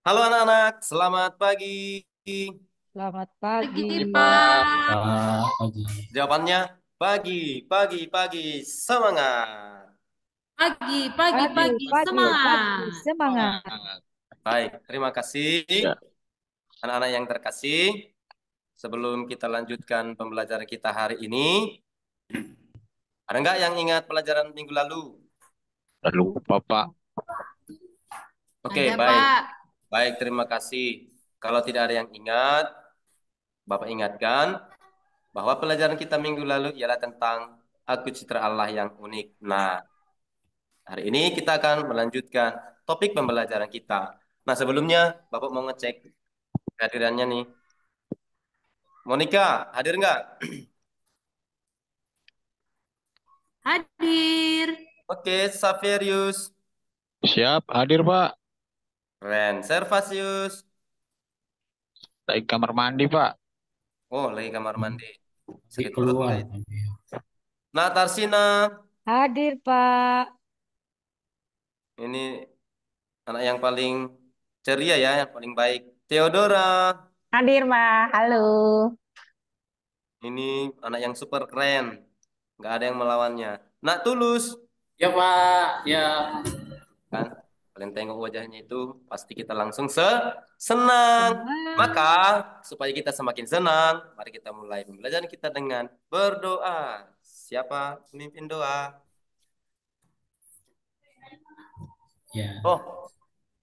Halo anak-anak, selamat pagi. Selamat Pagi, pagi. Pak. Pagi. Jawabannya pagi, pagi, pagi. Semangat. Pagi, pagi, Pagi, pagi. pagi, pagi. Semangat. Semangat. Semangat. Baik, terima kasih Ya, anak-anak yang terkasih. Sebelum kita lanjutkan pembelajaran kita hari ini, ada nggak yang ingat pelajaran minggu lalu? udah lupa Pak. Oke, Ada, baik. Pak. Baik, terima kasih. Kalau tidak ada yang ingat, Bapak ingatkan bahwa pelajaran kita minggu lalu ialah tentang aku citra Allah yang unik. Nah, hari ini kita akan melanjutkan topik pembelajaran kita. Nah, sebelumnya Bapak mau ngecek kehadirannya nih. Monica, hadir nggak? Hadir. Oke, Saverius. Siap, hadir Pak. Keren. Servasius. Dari kamar mandi Pak. Oh, lagi kamar mandi. Tapi Sakit perut keluar. nggak itu? Nah, Tarsina. Hadir, Pak. Ini anak yang paling ceria ya, yang paling baik. Theodora. Hadir, Pak. Halo. Ini anak yang super keren. Nggak ada yang melawannya. Nak Tulus. Ya, Pak. Ya. Kan kalian tengok wajahnya itu pasti kita langsung senang. Senang. Maka supaya kita semakin senang, mari kita mulai pembelajaran kita dengan berdoa. Siapa pemimpin doa? Ya. Oh,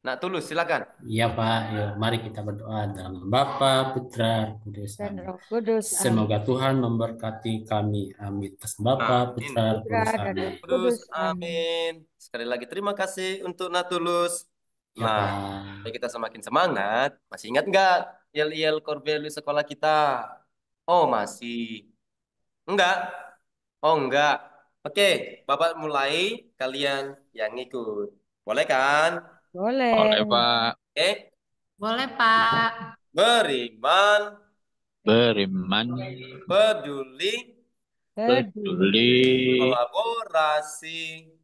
nak Tulus silakan. Ya, Pak. Ya, mari kita berdoa dalam nama Bapa, Putra, Roh Kudus. Dan Amin. Roh Kudus. Amin. Semoga Tuhan memberkati kami. Amin. Atas Bapa, Amin. Putra, Roh Putra Kudus. dan Amin. Roh Kudus, Kudus. Amin. amin. Sekali lagi terima kasih untuk Natulus. Ya, Nah, supaya Pak. kita semakin semangat. Masih ingat nggak yel-yel core value sekolah kita? Oh, masih. Enggak? Oh, enggak. Oke, Bapak mulai, kalian yang ikut. Boleh kan? Oleh Boleh. Pak. Oke. Boleh, Pak. Beriman, Beriman, peduli, Peduli. peduli, kolaborasi,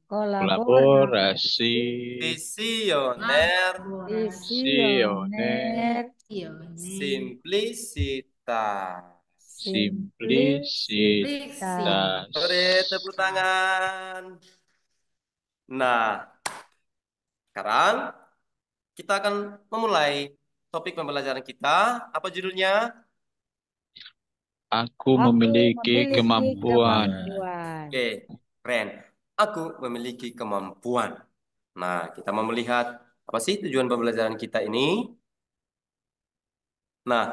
Kolaborasi. kolaborasi, visioner, visioner, Visioner. Sioner. simplisitas. Simplisitas. simplisitas. Oke, tepuk tangan. Nah, sekarang kita akan memulai topik pembelajaran kita. Apa judulnya? Aku Aku memiliki memiliki kemampuan. kemampuan. Oke, keren. Aku memiliki kemampuan. Nah, kita mau melihat apa sih tujuan pembelajaran kita ini? Nah,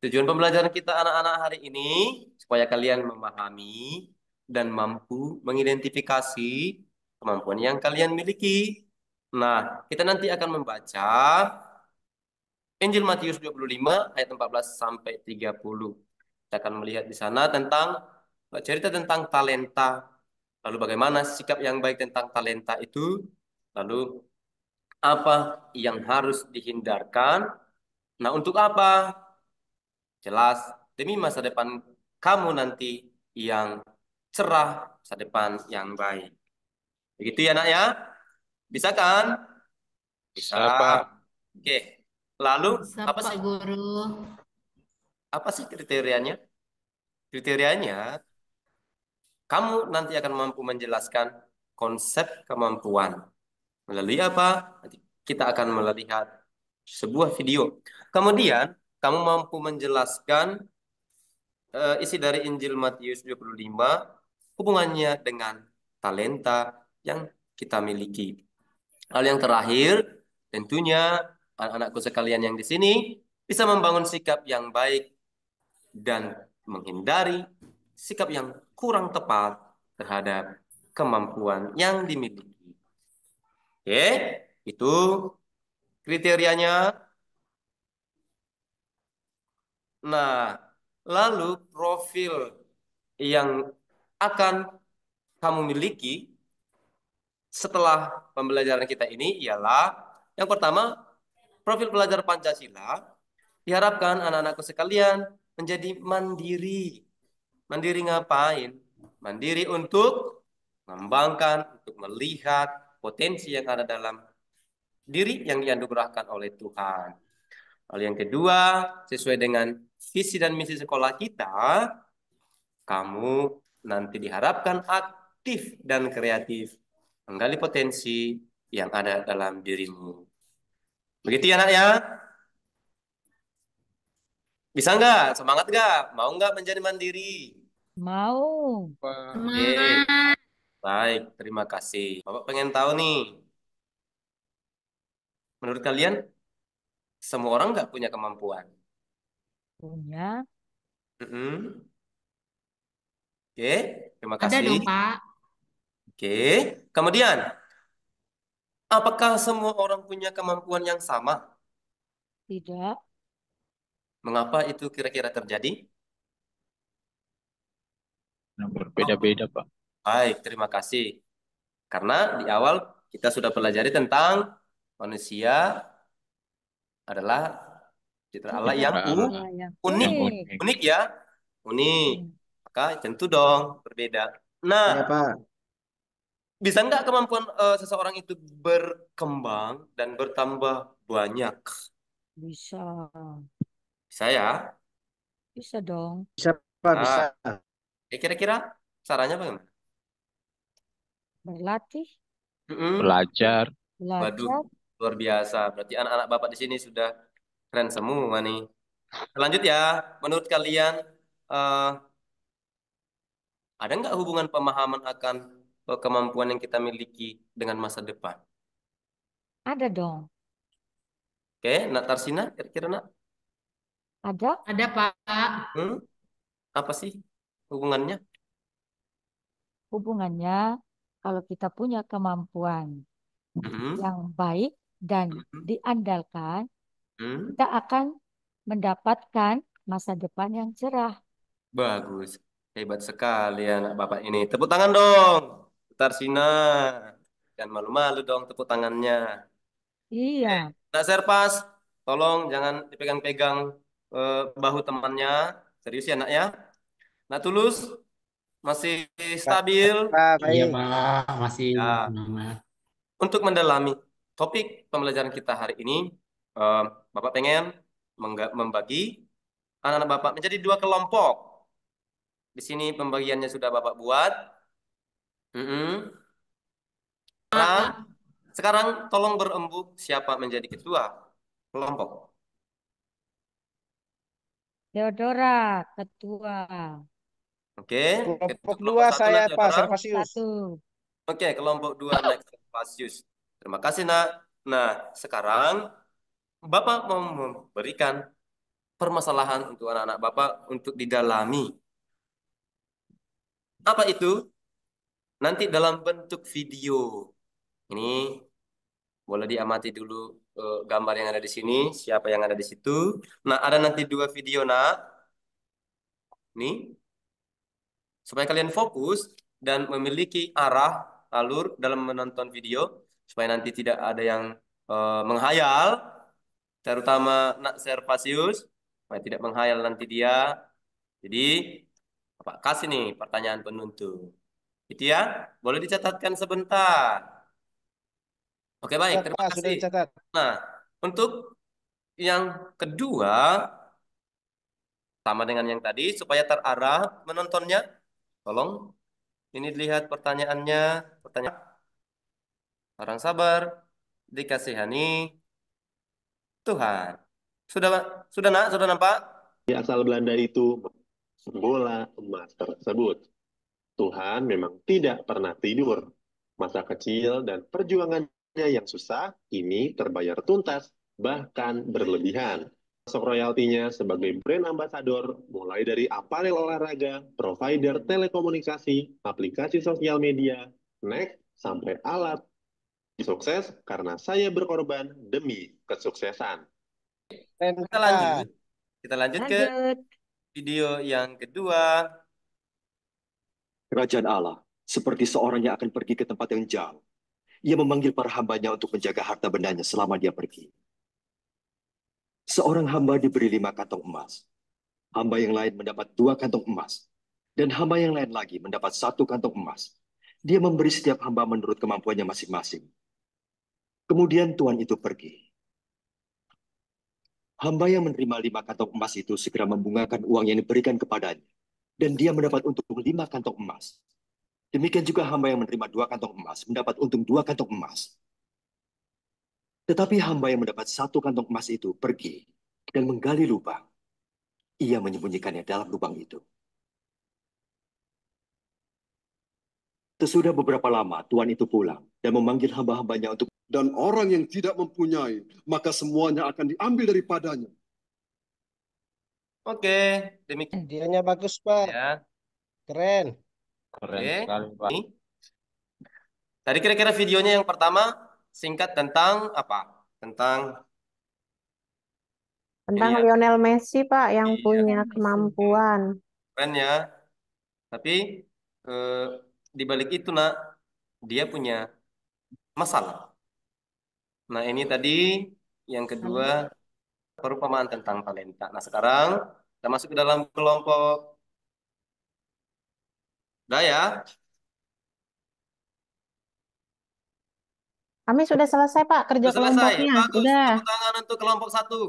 tujuan pembelajaran kita anak-anak hari ini supaya kalian memahami dan mampu mengidentifikasi kemampuan yang kalian miliki. Nah, kita nanti akan membaca Injil Matius 25 ayat 14 sampai 30. Kita akan melihat di sana tentang cerita tentang talenta. Lalu bagaimana sikap yang baik tentang talenta itu? Lalu apa yang harus dihindarkan? Nah, untuk apa? Jelas demi masa depan kamu nanti yang cerah, masa depan yang baik. Begitu ya, Nak ya? Bisa kan? Bisa. Bisa Pak. Oke. Lalu Bisa, apa Pak sih Guru. kriterianya? Kriterianya kamu nanti akan mampu menjelaskan konsep kemampuan. Melalui apa? Nanti kita akan melihat sebuah video. Kemudian kamu mampu menjelaskan isi dari Injil Matius 25 hubungannya dengan talenta yang kita miliki. Hal yang terakhir, tentunya anak-anakku sekalian yang di sini bisa membangun sikap yang baik dan menghindari sikap yang kurang tepat terhadap kemampuan yang dimiliki. Oke, itu kriterianya. Nah, lalu profil yang akan kamu miliki setelah pembelajaran kita ini ialah yang pertama, profil pelajar Pancasila diharapkan anak-anakku sekalian menjadi mandiri. Mandiri ngapain? Mandiri untuk mengembangkan, untuk melihat potensi yang ada dalam diri yang dianugerahkan oleh Tuhan. Lalu yang kedua, sesuai dengan visi dan misi sekolah kita, kamu nanti diharapkan aktif dan kreatif, menggali potensi yang ada dalam dirimu. Begitu ya, nak ya? Bisa nggak? Semangat nggak? Mau nggak menjadi mandiri? Mau. Oke, baik. Terima kasih. Bapak pengen tahu nih, menurut kalian semua orang nggak punya kemampuan? Punya. Mm-mm. Oke, terima Ada kasih. dong, Pak. Oke, kemudian, apakah semua orang punya kemampuan yang sama? Tidak. Mengapa itu kira-kira terjadi? Yang berbeda-beda, Pak. Baik, terima kasih. Karena di awal kita sudah pelajari tentang manusia adalah citra Allah yang Citra Allah Allah yang unik. yang unik. unik. Unik ya? Unik. Hmm. Maka tentu dong berbeda. Nah, Ya, Pak. bisa nggak kemampuan seseorang itu berkembang dan bertambah banyak? Bisa. Bisa ya? Bisa dong. Bisa, Pak, bisa. Nah, kira-kira caranya bagaimana? Berlatih. Mm-mm. Belajar. Waduh, Belajar. luar biasa. Berarti anak-anak Bapak di sini sudah keren semua nih. Lanjut ya, menurut kalian eh, ada nggak hubungan pemahaman akan kemampuan yang kita miliki dengan masa depan? Ada dong. Oke, Nak Tarsina, kira-kira Nak, Ada. Ada, Pak. hmm, apa sih hubungannya? Hubungannya kalau kita punya kemampuan Hmm, yang baik dan hmm, diandalkan, hmm. kita akan mendapatkan masa depan yang cerah. Bagus, hebat sekali anak Bapak ini. Tepuk tangan dong, Tarsina. Jangan malu-malu dong tepuk tangannya. Iya. Nak Serpas, tolong jangan dipegang-pegang bahu temannya. Serius ya nak ya. Nak Tulus, masih Pak, stabil. Pak, Iya, baik. Pak. Masih Ya, semangat. untuk mendalami topik pembelajaran kita hari ini, eh, Bapak pengen membagi anak-anak Bapak menjadi dua kelompok. Di sini pembagiannya sudah Bapak buat. Mm-mm. Sekarang, sekarang tolong berembuk siapa menjadi ketua kelompok. Theodora, ketua. Oke, Kelompok kelompok dua satu saya, nak Pak, Theodora. Servasius. Satu. Oke, kelompok dua next Spasius. Terima kasih, Nak. Nah, sekarang Bapak mau memberikan permasalahan untuk anak-anak Bapak untuk didalami. Apa itu? Nanti dalam bentuk video. Ini boleh diamati dulu gambar yang ada di sini, siapa yang ada di situ. Nah, ada nanti dua video, Nak. Nih, supaya kalian fokus dan memiliki arah alur dalam menonton video, supaya nanti tidak ada yang menghayal, terutama Nak Servasius, supaya tidak menghayal nanti dia. Jadi, Bapak kasih nih pertanyaan penuntut. Itu ya, boleh dicatatkan sebentar. Oke, baik, Ya, terima Pak, sudah kasih. dicatat. Nah, untuk yang kedua, sama dengan yang tadi, supaya terarah menontonnya, tolong ini dilihat pertanyaannya. Pertanyaan, orang sabar, dikasihani Tuhan. Sudah, sudah nak, sudah nampak? Asal Belanda itu bola emas tersebut. Tuhan memang tidak pernah tidur. Masa kecil dan perjuangannya yang susah ini terbayar tuntas, bahkan berlebihan. Masuk royaltinya sebagai brand ambassador, mulai dari aparel olahraga, provider telekomunikasi, aplikasi sosial media, snack, sampai alat. Sukses karena saya berkorban demi kesuksesan. Keren, Kita Pak. lanjut. Kita lanjut ke Lanjut. video yang kedua. Kerajaan Allah seperti seorang yang akan pergi ke tempat yang jauh. Ia memanggil para hambanya untuk menjaga harta bendanya selama dia pergi. Seorang hamba diberi 5 kantong emas. Hamba yang lain mendapat 2 kantong emas. Dan hamba yang lain lagi mendapat 1 kantong emas. Dia memberi setiap hamba menurut kemampuannya masing-masing. Kemudian tuan itu pergi. Hamba yang menerima 5 kantong emas itu segera membungakan uang yang diberikan kepadanya. Dan dia mendapat untung 5 kantong emas. Demikian juga hamba yang menerima 2 kantong emas mendapat untung 2 kantong emas. Tetapi hamba yang mendapat 1 kantong emas itu pergi dan menggali lubang. Ia menyembunyikannya dalam lubang itu. Sesudah beberapa lama, tuan itu pulang dan memanggil hamba-hambanya untuk Dan orang yang tidak mempunyai, maka semuanya akan diambil daripadanya. Oke, demikian Videonya bagus, Pak. ya. Keren. Keren Oke. sekali, Pak. Ini. Tadi kira-kira videonya yang pertama singkat tentang apa? Tentang Tentang ini ya. Lionel Messi, Pak, yang Iya. punya kemampuan. Keren ya. Tapi di balik itu nak, dia punya masalah. Nah ini tadi yang kedua perumpamaan tentang talenta. Nah sekarang kita masuk ke dalam kelompok. Udah ya? Kami sudah selesai, Pak, kerja Sudah selesai. kelompoknya. Bagus. Udah. Tepuk tangan untuk kelompok 1.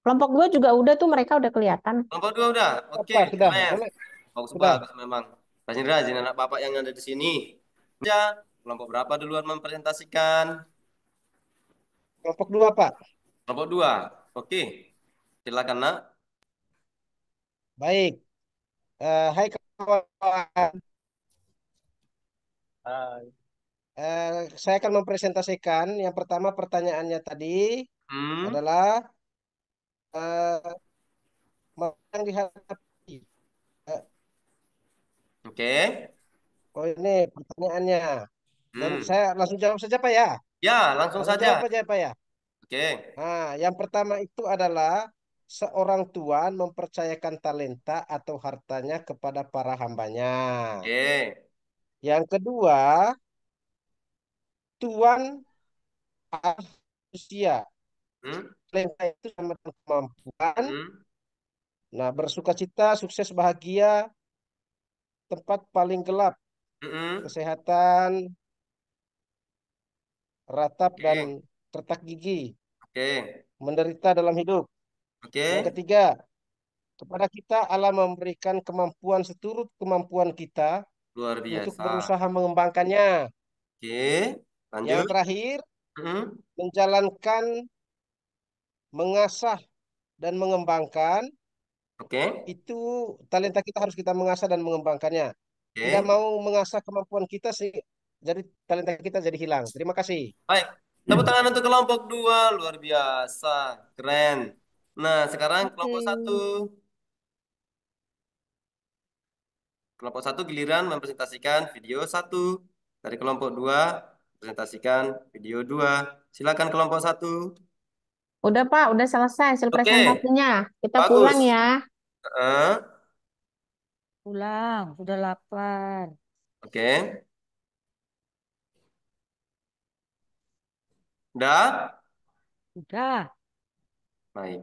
Kelompok 2 juga udah tuh, mereka udah kelihatan. Kelompok 2 udah. Oke, Pak, sudah. keren. Boleh. Bagus Sudah. bagus memang. Rajin-rajin anak bapak yang ada di sini. Ya, kelompok berapa duluan mempresentasikan? Kelompok 2, Pak. Kelompok 2. Oke. Silakan, Nak. Baik. Hai kawan. Saya akan mempresentasikan. Yang pertama pertanyaannya tadi adalah yang dihadapi. Oke. Oh ini pertanyaannya. Dan Hmm. saya langsung jawab saja, Pak ya. Ya, langsung Langsung saja. jawab aja, Pak ya. Oke. Nah, yang pertama itu adalah seorang tuan mempercayakan talenta atau hartanya kepada para hambanya. Oke. Yang kedua, tuan manusia. Hmm. Talenta itu sama dengan kemampuan. Hmm. Nah, bersukacita, sukses, bahagia, tempat paling gelap, Hmm. kesehatan, ratap, Oke. dan retak gigi, Oke. menderita dalam hidup. Yang Oke. ketiga, kepada kita Allah memberikan kemampuan seturut kemampuan kita Luar untuk biasa. berusaha mengembangkannya. Oke. Yang Lanjut. terakhir, Hmm. menjalankan, mengasah, dan mengembangkan. Oke. Itu talenta kita harus kita mengasah dan mengembangkannya. Oke. Tidak mau mengasah kemampuan kita sih, jadi talenta kita jadi hilang. Terima kasih. Baik. Tepuk tangan untuk kelompok 2. Luar biasa. Keren. Nah, sekarang kelompok 1. Kelompok 1 giliran mempresentasikan video 1. Dari kelompok 2 presentasikan video 2. Silakan kelompok 1. Udah, Pak, udah selesai hasil Oke. presentasinya. Kita Bagus. pulang ya. Heeh. Pulang, sudah lapar. Oke. Udah? Udah. Baik.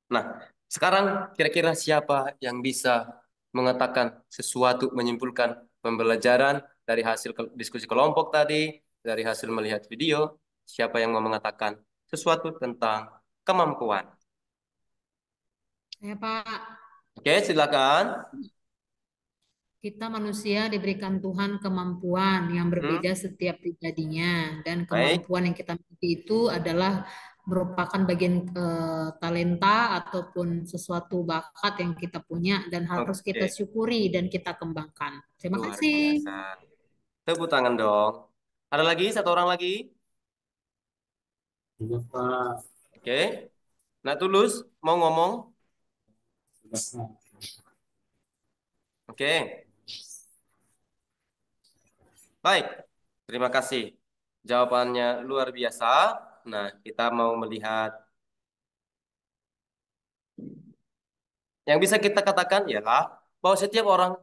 Nah, sekarang kira-kira siapa yang bisa mengatakan sesuatu, menyimpulkan pembelajaran dari hasil diskusi kelompok tadi, dari hasil melihat video, siapa yang mau mengatakan sesuatu tentang kemampuan? Ya, Pak. Oke, silakan. Kita manusia diberikan Tuhan kemampuan yang berbeda setiap pribadinya, dan Baik. kemampuan yang kita miliki itu adalah merupakan bagian talenta ataupun sesuatu bakat yang kita punya dan harus kita Oke. syukuri dan kita kembangkan. Terima Luar kasih. biasa. Tepuk tangan dong. Ada lagi? Satu orang lagi? Iya, Pak. Oke. Nah, Tulus mau ngomong? Sudah, Pak. Oke. Baik. Terima kasih. Jawabannya luar biasa. Nah, kita mau melihat yang bisa kita katakan ialah bahwa setiap orang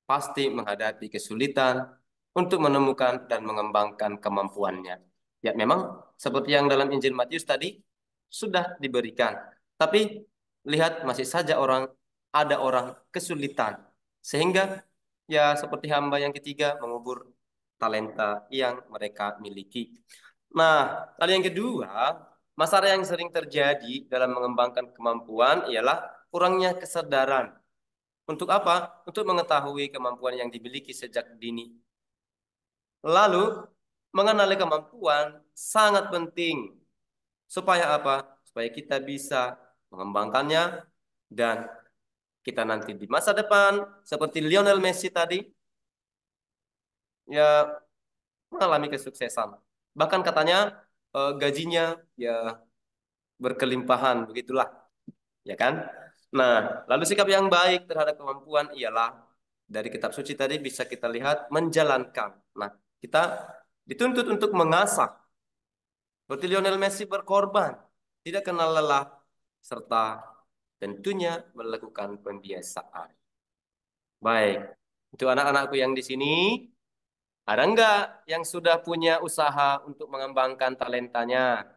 pasti menghadapi kesulitan untuk menemukan dan mengembangkan kemampuannya. Ya, memang seperti yang dalam Injil Matius tadi sudah diberikan. Tapi lihat masih saja ada orang kesulitan. Sehingga ya seperti hamba yang ketiga mengubur talenta yang mereka miliki. Nah, lalu yang kedua, masalah yang sering terjadi dalam mengembangkan kemampuan ialah kurangnya kesadaran. Untuk apa? Untuk mengetahui kemampuan yang dimiliki sejak dini. Lalu, mengenali kemampuan sangat penting. Supaya apa? Supaya kita bisa mengembangkannya dan kita nanti di masa depan, seperti Lionel Messi tadi, ya mengalami kesuksesan. Bahkan katanya gajinya ya berkelimpahan, begitulah. Ya kan? Nah, lalu sikap yang baik terhadap kemampuan ialah dari kitab suci tadi bisa kita lihat menjalankan. Nah, kita dituntut untuk mengasah. Seperti Lionel Messi berkorban, tidak kenal lelah, serta tentunya melakukan pembiasaan. Baik, untuk anak-anakku yang di sini, ada enggak yang sudah punya usaha untuk mengembangkan talentanya?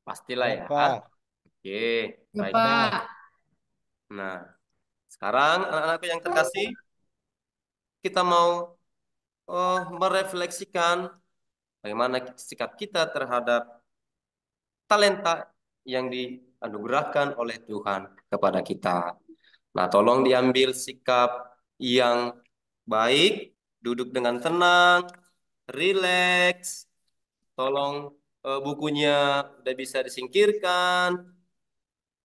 Pastilah ya. Pak. Oke, Ya, baik. Pak. Nah, sekarang anak-anakku yang terkasih, kita mau merefleksikan bagaimana sikap kita terhadap talenta yang dianugerahkan oleh Tuhan kepada kita. Nah, tolong diambil sikap yang baik, duduk dengan tenang, rileks. Tolong bukunya udah bisa disingkirkan.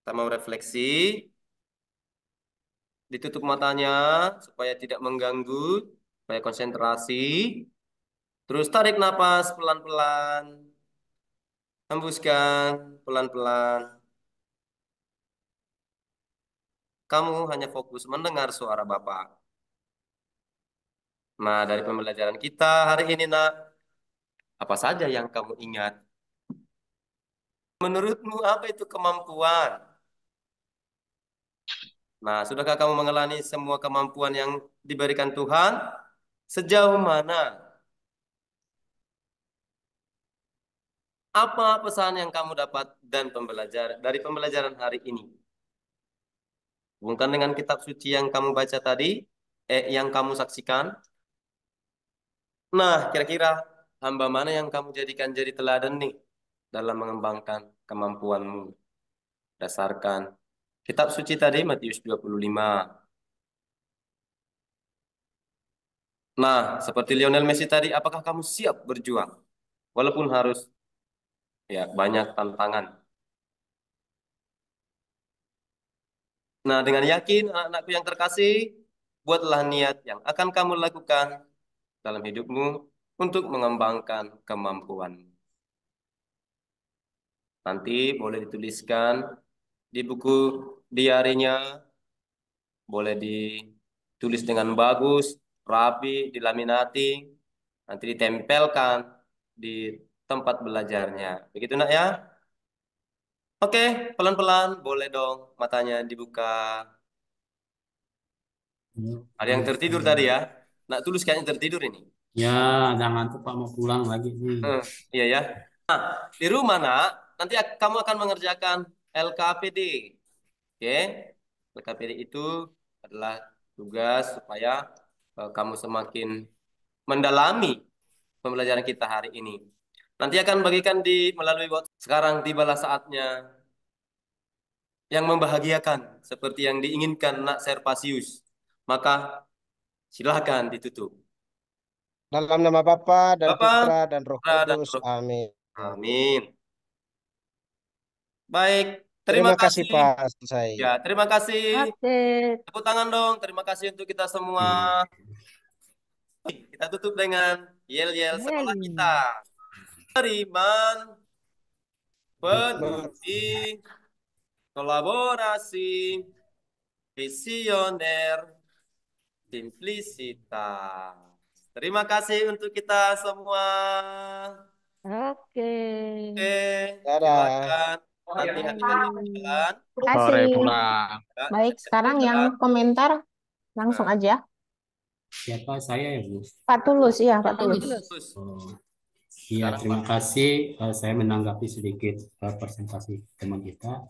Kita mau refleksi. Ditutup matanya supaya tidak mengganggu, supaya konsentrasi. Terus tarik napas pelan-pelan. Hembuskan pelan-pelan. Kamu hanya fokus mendengar suara Bapak. Nah, dari pembelajaran kita hari ini, nak, apa saja yang kamu ingat? Menurutmu apa itu kemampuan? Nah, sudahkah kamu mengalami semua kemampuan yang diberikan Tuhan? Sejauh mana? Apa pesan yang kamu dapat dan dari pembelajaran hari ini? Hubungkan dengan kitab suci yang kamu baca tadi, yang kamu saksikan. Nah, kira-kira hamba mana yang kamu jadikan jadi teladan nih dalam mengembangkan kemampuanmu? Dasarkan kitab suci tadi, Matius 25. Nah, seperti Lionel Messi tadi, apakah kamu siap berjuang? Walaupun harus ya banyak tantangan. Nah, dengan yakin anak-anakku yang terkasih, buatlah niat yang akan kamu lakukan dalam hidupmu untuk mengembangkan kemampuan. Nanti boleh dituliskan di buku diarinya, boleh ditulis dengan bagus, rapi, dilaminati, nanti ditempelkan di tempat belajarnya. Begitu, nak, ya? Oke, pelan-pelan, boleh dong matanya dibuka. Ada yang tertidur tadi ya? Nak tulis kayaknya tertidur ini. Ya, jangan tuh Pak mau pulang lagi nih. Iya ya. Nah, di rumah, nak, nanti kamu akan mengerjakan LKPD. Oke, LKPD itu adalah tugas supaya kamu semakin mendalami pembelajaran kita hari ini. Nanti akan bagikan melalui WhatsApp. Sekarang tibalah saatnya yang membahagiakan seperti yang diinginkan Nak Serpasius. Maka silakan ditutup. Dalam nama Bapa dan Bapa, Putra dan Roh Putra, dan Kudus. Roh. Amin. Amin. Baik, Terima kasih kasih. Pak Selesai. Ya, terima kasih. Oke. Tepuk tangan dong. Terima kasih untuk kita semua. Kita tutup dengan yel-yel sekolah kita. Beriman, peduli, kolaborasi, visioner, simplicitas. Terima kasih untuk kita semua. Oke. Oke, Dadah. silakan. Nanti hati-hati di jalan. Terima Sore kasih. pulang. Ya, Baik, sekarang yang komentar langsung aja. Siapa saya ya, Bu? Pak Tulus, iya Pak Tulus. Terus. Oh, iya, terima kasih. Saya menanggapi sedikit presentasi teman kita.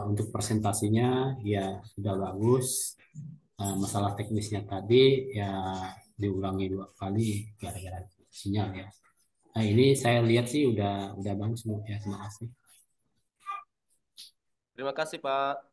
Untuk presentasinya ya sudah bagus. masalah teknisnya tadi ya diulangi 2 kali gara-gara sinyal ya. Nah, ini saya lihat sih udah bagus Bu ya. Terima kasih. Terima kasih, Pak.